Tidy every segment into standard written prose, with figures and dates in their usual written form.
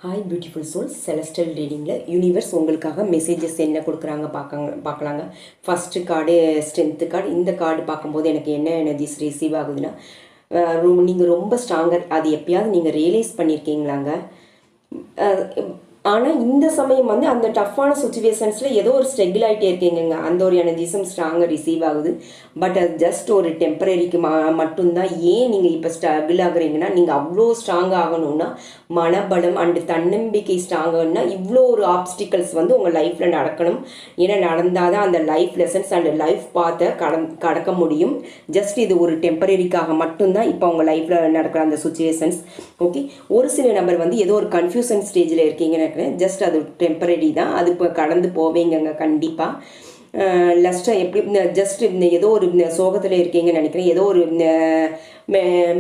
Hi beautiful souls celestial ரீடிங்கில் universe உங்களுக்காக messages என்ன கொடுக்குறாங்க பார்க்கலாங்க. First card strength card. இந்த கார்டு பார்க்கும்போது எனக்கு என்ன எனர்ஜிஸ் ரிசீவ் ஆகுதுன்னா, நீங்கள் ரொம்ப ஸ்ட்ராங்கர். அது எப்பயாவது நீங்கள் ரியலைஸ் பண்ணியிருக்கீங்களாங்க? ஆனால் இந்த சமயம் வந்து அந்த டஃப்பான சுச்சுவேஷன்ஸில் ஏதோ ஒரு ஸ்ட்ரகிள் ஆகிட்டே இருக்கீங்க. அந்த ஒரு எனர்ஜிஸும் ஸ்ட்ராங்காக ரிசீவ் ஆகுது. பட் அது ஜஸ்ட் ஒரு டெம்பரரிக்கு மட்டும்தான். ஏன் நீங்கள் இப்போ ஸ்ட்ரகிள் ஆகுறீங்கன்னா, நீங்கள் அவ்வளோ ஸ்ட்ராங் ஆகணும்னா மனபலம் அண்டு தன்னம்பிக்கை ஸ்ட்ராங் ஆகணும்னா இவ்வளோ ஒரு ஆப்ஸ்டிக்கல்ஸ் வந்து உங்கள் லைஃப்பில் நடக்கணும். ஏன்னா நடந்தால் தான் அந்த லைஃப் லெசன்ஸ் அண்ட் லைஃப் பார்த்தை கடக்க முடியும். ஜஸ்ட் இது ஒரு டெம்பரரிக்காக மட்டும்தான் இப்போ உங்கள் லைஃப்பில் நடக்கிற அந்த சுச்சுவேஷன்ஸ். ஓகே, ஒரு சில நபர் வந்து ஏதோ ஒரு கன்ஃபியூஷன் ஸ்டேஜில் இருக்கீங்கன்னு ஜஸ்ட் அது டெம்பரரி தான். அது இப்போ கடந்து போவீங்க கண்டிப்பாக. லஸ்ட்டாக எப்படி ஜஸ்ட் ஏதோ ஒரு சோகத்தில் இருக்கீங்கன்னு நினைக்கிறேன். ஏதோ ஒரு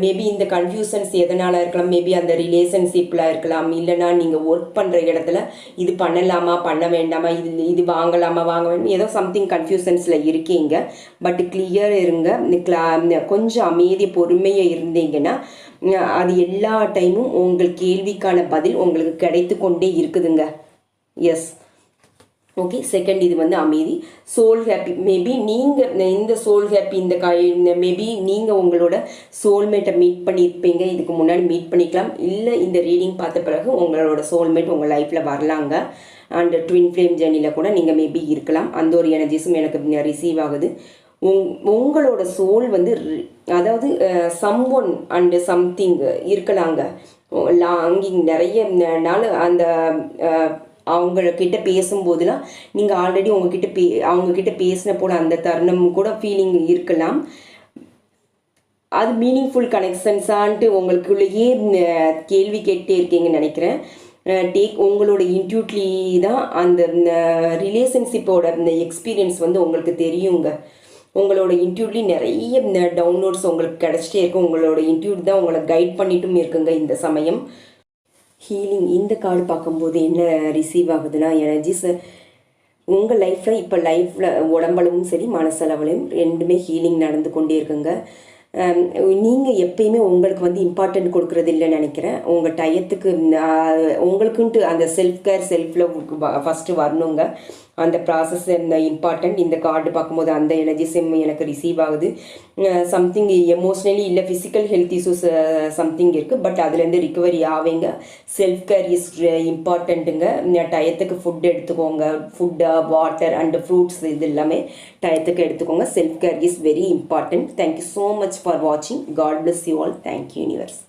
மேபி இந்த கன்ஃபியூஷன்ஸ் எதனால் இருக்கலாம். மேபி அந்த ரிலேஷன்ஷிப்பில் இருக்கலாம். இல்லைனா நீங்கள் ஒர்க் பண்ணுற இடத்துல இது பண்ணலாமா பண்ண வேண்டாமா, இது வாங்கலாமா வாங்க வேண்டாம், ஏதோ சம்திங் கன்ஃபியூஷன்ஸில் இருக்கீங்க. பட் கிளியர் இருங்க. கொஞ்சம் அமைதி பொறுமையாக இருந்தீங்கன்னா அது எல்லா டைமும் உங்கள் கேள்விக்கான பதில் உங்களுக்கு கிடைத்து கொண்டே இருக்குதுங்க. S, okay. செகண்ட், இது வந்து அமைதி, சோல் ஹாப்பி. மேபி நீங்கள் இந்த சோல் ஹாப்பி மேபி நீங்கள் உங்களோட சோல்மேட்டை மீட் பண்ணியிருப்பீங்க. இதுக்கு முன்னாடி மீட் பண்ணிக்கலாம். இல்லை இந்த ரீடிங் பார்த்த பிறகு உங்களோட சோல்மேட் உங்கள் லைஃப்பில் வரலாங்க. அண்ட் ட்வின் ஃப்ளேம் ஜேர்னியில் கூட நீங்கள் மேபி இருக்கலாம். அந்த ஒரு எனர்ஜிஸும் எனக்கு ரிசீவ் ஆகுது. உங்களோட சோல் வந்து அதாவது சம்ஒன் அண்டு சம்திங் இருக்கலாங்க. லாங்கிங் நிறைய நாள் அந்த அவங்கக்கிட்ட பேசும்போதெல்லாம் நீங்கள் ஆல்ரெடி அவங்கக்கிட்ட பேசின போல அந்த தருணம் கூட ஃபீலிங் இருக்கலாம். அது மீனிங்ஃபுல் கனெக்ஷன்ஸான்ட்டு உங்களுக்குள்ளேயே கேள்வி கேட்டே இருக்கீங்கன்னு நினைக்கிறேன். உங்களோட இன்ட்யூட்லி தான் அந்த ரிலேஷன்ஷிப்போட இந்த எக்ஸ்பீரியன்ஸ் வந்து உங்களுக்கு தெரியுங்க. உங்களோட இன்ட்யூட்லி நிறைய டவுன்லோட்ஸ் உங்களுக்கு கிடச்சிட்டே இருக்கும். உங்களோட இன்ட்யூட் தான் உங்களை கைட் பண்ணிட்டும் இருக்குங்க இந்த சமயம். ஹீலிங், இந்த கார்டு பார்க்கும்போது என்ன ரிசீவ் ஆகுதுன்னா, எனர்ஜிஸ் உங்கள் லைஃப்பில் உடம்பளவும் சரி மனசளவுலையும் ரெண்டுமே ஹீலிங் நடந்து கொண்டே இருக்குங்க. நீங்கள் எப்பயுமே உங்களுக்கு வந்து இம்பார்ட்டன்ட் கொடுக்குறது இல்லைன்னு நினைக்கிறேன். உங்கள் டயத்துக்கு உங்களுக்குன்ட்டு அந்த self care self love first வரணுங்க. அந்த ப்ராசஸ் இந்த இம்பார்ட்டன்ட். இந்த கார்டு பார்க்கும்போது அந்த எனர்ஜிஸும் எனக்கு ரிசீவ் ஆகுது. சம்திங் எமோஷ்னலி இல்லை ஃபிசிக்கல் ஹெல்த் இஷ்யூஸ் சம்திங் இருக்குது. பட் அதுலேருந்து ரிகவரி ஆவீங்க. செல்ஃப் கேர் இஸ் இம்பார்ட்டண்ட்டுங்க. டயத்துக்கு ஃபுட் எடுத்துக்கோங்க. ஃபுட்டு, வாட்டர் அண்டு ஃப்ரூட்ஸ் இது எல்லாமே டயத்துக்கு எடுத்துக்கோங்க. Self care is very important. Thank you so much for வாட்சிங். God bless you all. Thank you universe.